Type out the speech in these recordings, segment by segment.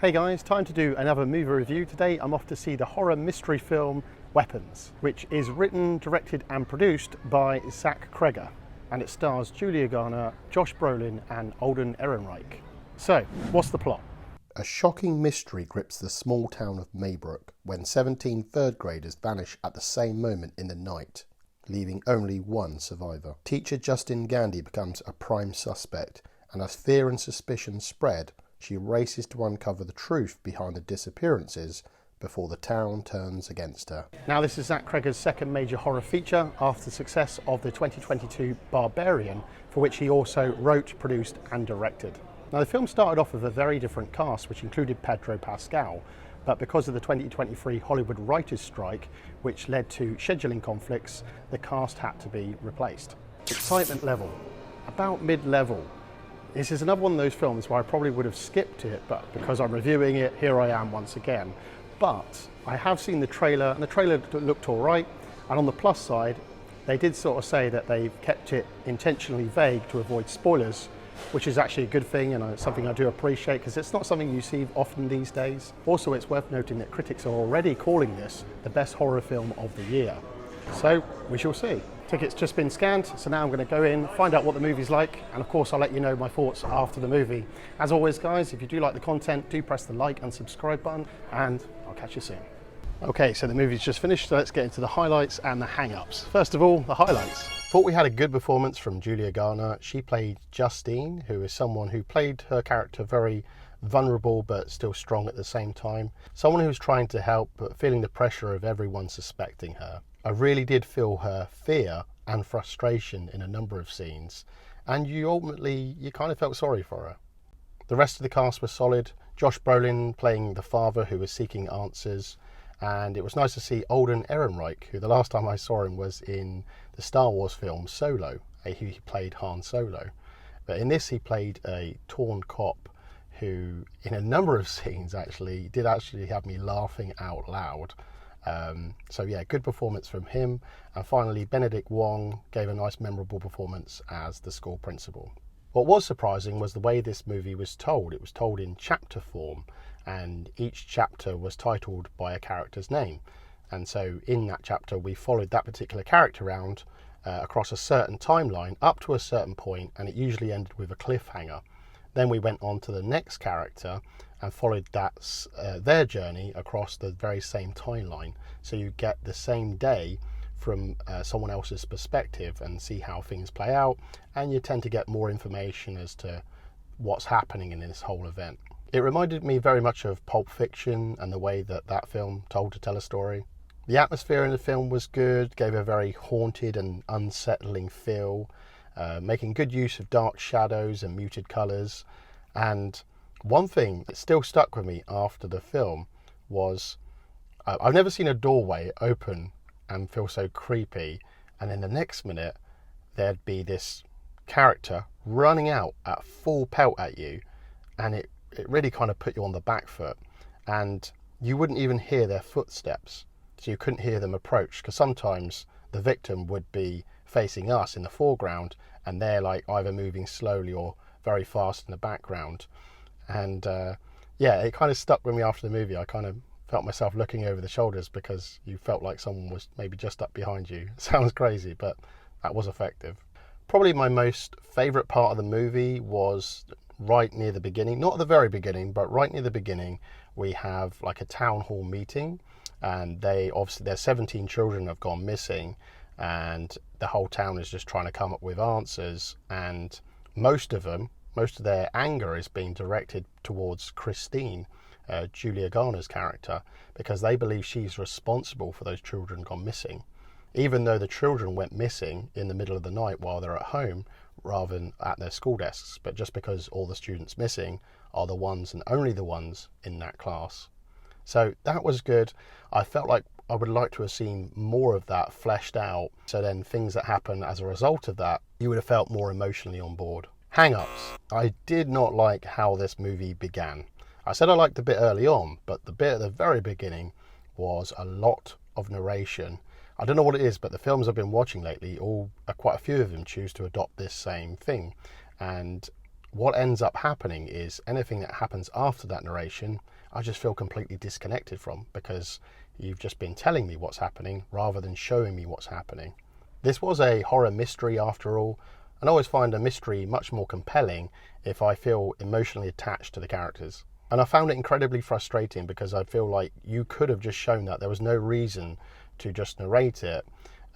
Hey guys, time to do another movie review. Today I'm off to see the horror mystery film Weapons, which is written, directed and produced by Zack Kregger, and it stars Julia Garner, Josh Brolin and Alden Ehrenreich. So, what's the plot? A shocking mystery grips the small town of Maybrook when 17 third graders vanish at the same moment in the night, leaving only one survivor. Teacher Justine Gandhi becomes a prime suspect, and as fear and suspicion spread, she races to uncover the truth behind the disappearances before the town turns against her. Now, this is Zack Kregger's second major horror feature after the success of the 2022 Barbarian, for which he also wrote, produced and directed. Now, the film started off with a very different cast, which included Pedro Pascal, but because of the 2023 Hollywood writers' strike, which led to scheduling conflicts, the cast had to be replaced. Excitement level, about mid-level. This is another one of those films where I probably would have skipped it, but because I'm reviewing it, here I am once again. But I have seen the trailer, and the trailer looked all right. And on the plus side, they did sort of say that they've kept it intentionally vague to avoid spoilers, which is actually a good thing and something I do appreciate because it's not something you see often these days. Also, it's worth noting that critics are already calling this the best horror film of the year. So we shall see. Tickets just been scanned, so now I'm going to go in, find out what the movie's like, and of course I'll let you know my thoughts after the movie. As always guys, if you do like the content, do press the like and subscribe button, and I'll catch you soon. Okay, so the movie's just finished, so let's get into the highlights and the hang-ups. First of all, the highlights. Thought we had a good performance from Julia Garner. She played Justine, who is someone who played her character very vulnerable but still strong at the same time. Someone who's trying to help but feeling the pressure of everyone suspecting her. I really did feel her fear and frustration in a number of scenes, and you kind of felt sorry for her. The rest of the cast was solid. Josh Brolin playing the father who was seeking answers, and it was nice to see Alden Ehrenreich, who the last time I saw him was in the Star Wars film Solo. He played Han Solo. But in this he played a torn cop who, in a number of scenes did actually have me laughing out loud. So yeah, good performance from him. And finally, Benedict Wong gave a nice memorable performance as the school principal. What was surprising was the way this movie was told. It was told in chapter form, and each chapter was titled by a character's name. And so in that chapter we followed that particular character around across a certain timeline up to a certain point, and it usually ended with a cliffhanger. Then we went on to the next character and followed their journey across the very same timeline. So you get the same day from someone else's perspective and see how things play out, and you tend to get more information as to what's happening in this whole event. It reminded me very much of Pulp Fiction and the way that film told to tell a story. The atmosphere in the film was good, gave a very haunted and unsettling feel, making good use of dark shadows and muted colours. And one thing that still stuck with me after the film was I've never seen a doorway open and feel so creepy, and then the next minute there'd be this character running out at full pelt at you, and it really kind of put you on the back foot, and you wouldn't even hear their footsteps, so you couldn't hear them approach, because sometimes the victim would be facing us in the foreground and they're like either moving slowly or very fast in the background. And yeah, it kind of stuck with me after the movie. I kind of felt myself looking over the shoulders because you felt like someone was maybe just up behind you. Sounds crazy, but that was effective. Probably my most favourite part of the movie was right near the beginning. Not at the very beginning, but right near the beginning, we have like a town hall meeting, and their 17 children have gone missing, and the whole town is just trying to come up with answers, and most of their anger is being directed towards Christine, Julia Garner's character, because they believe she's responsible for those children gone missing, even though the children went missing in the middle of the night while they're at home rather than at their school desks, but just because all the students missing are the ones and only the ones in that class. So that was good. I felt like I would like to have seen more of that fleshed out, so then things that happen as a result of that, you would have felt more emotionally on board. Hang-ups. I did not like how this movie began. I said I liked the bit early on, but the bit at the very beginning was a lot of narration. I don't know what it is, but the films I've been watching lately, quite a few of them choose to adopt this same thing. And what ends up happening is anything that happens after that narration, I just feel completely disconnected from, because you've just been telling me what's happening rather than showing me what's happening. This was a horror mystery after all, and I always find a mystery much more compelling if I feel emotionally attached to the characters. And I found it incredibly frustrating because I feel like you could have just shown that. There was no reason to just narrate it.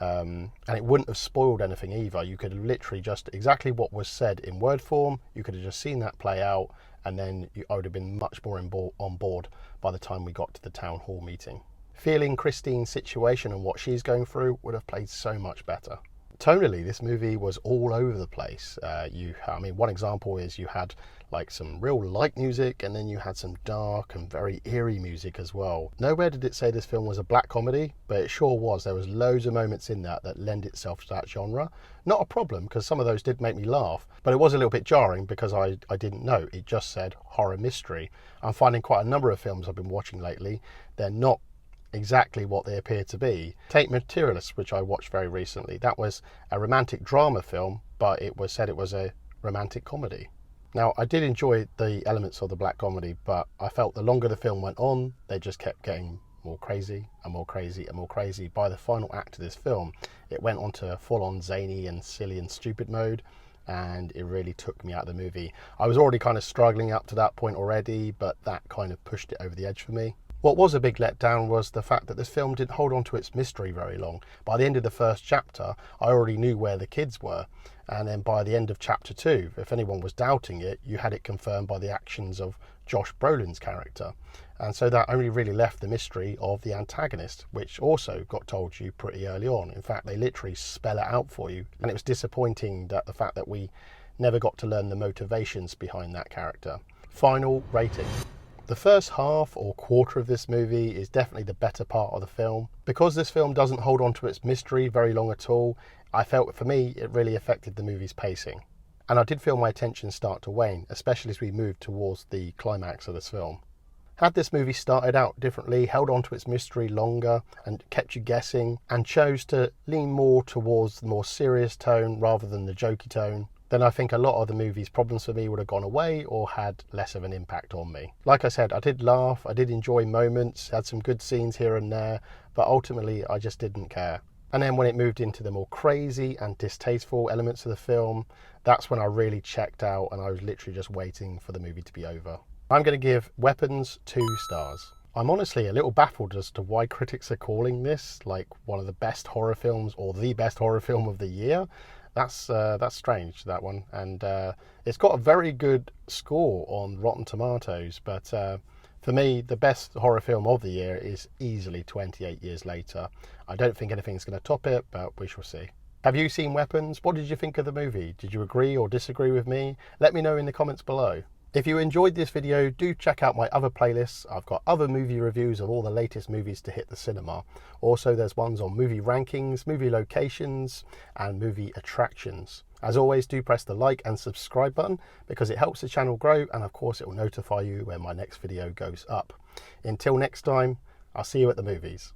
And it wouldn't have spoiled anything either. You could have literally just exactly what was said in word form, you could have just seen that play out, and then I would have been much more on board by the time we got to the town hall meeting. Feeling Christine's situation and what she's going through would have played so much better. Tonally, this movie was all over the place. One example is you had like some real light music, and then you had some dark and very eerie music as well. Nowhere did it say this film was a black comedy, but it sure was. There was loads of moments in that lend itself to that genre. Not a problem, because some of those did make me laugh, but it was a little bit jarring because I didn't know. It just said horror mystery. I'm finding quite a number of films I've been watching lately, they're not exactly what they appear to be. Take Materialist, which I watched very recently. That was a romantic drama film, but it was said it was a romantic comedy. Now, I did enjoy the elements of the black comedy, but I felt the longer the film went on, they just kept getting more crazy and more crazy and more crazy. By the final act of this film, it went on to full-on zany and silly and stupid mode, and it really took me out of the movie. I was already kind of struggling up to that point already, but that kind of pushed it over the edge for me. What was a big letdown was the fact that this film didn't hold on to its mystery very long. By the end of the first chapter, I already knew where the kids were. And then by the end of chapter 2, if anyone was doubting it, you had it confirmed by the actions of Josh Brolin's character. And so that only really left the mystery of the antagonist, which also got told you pretty early on. In fact, they literally spell it out for you. And it was disappointing that the fact that we never got to learn the motivations behind that character. Final rating. The first half or quarter of this movie is definitely the better part of the film. Because this film doesn't hold on to its mystery very long at all, I felt for me it really affected the movie's pacing. And I did feel my attention start to wane, especially as we moved towards the climax of this film. Had this movie started out differently, held on to its mystery longer and kept you guessing, and chose to lean more towards the more serious tone rather than the jokey tone, then I think a lot of the movie's problems for me would have gone away or had less of an impact on me. Like I said, I did laugh, I did enjoy moments, had some good scenes here and there, but ultimately I just didn't care. And then when it moved into the more crazy and distasteful elements of the film, that's when I really checked out and I was literally just waiting for the movie to be over. I'm going to give Weapons 2 stars. I'm honestly a little baffled as to why critics are calling this like one of the best horror films or the best horror film of the year. That's strange, that one. And it's got a very good score on Rotten Tomatoes, but for me, the best horror film of the year is easily 28 Years Later. I don't think anything's going to top it, but we shall see. Have you seen Weapons? What did you think of the movie? Did you agree or disagree with me? Let me know in the comments below. If you enjoyed this video, do check out my other playlists. I've got other movie reviews of all the latest movies to hit the cinema. Also, there's ones on movie rankings, movie locations, and movie attractions. As always, do press the like and subscribe button because it helps the channel grow, and of course it will notify you when my next video goes up. Until next time, I'll see you at the movies.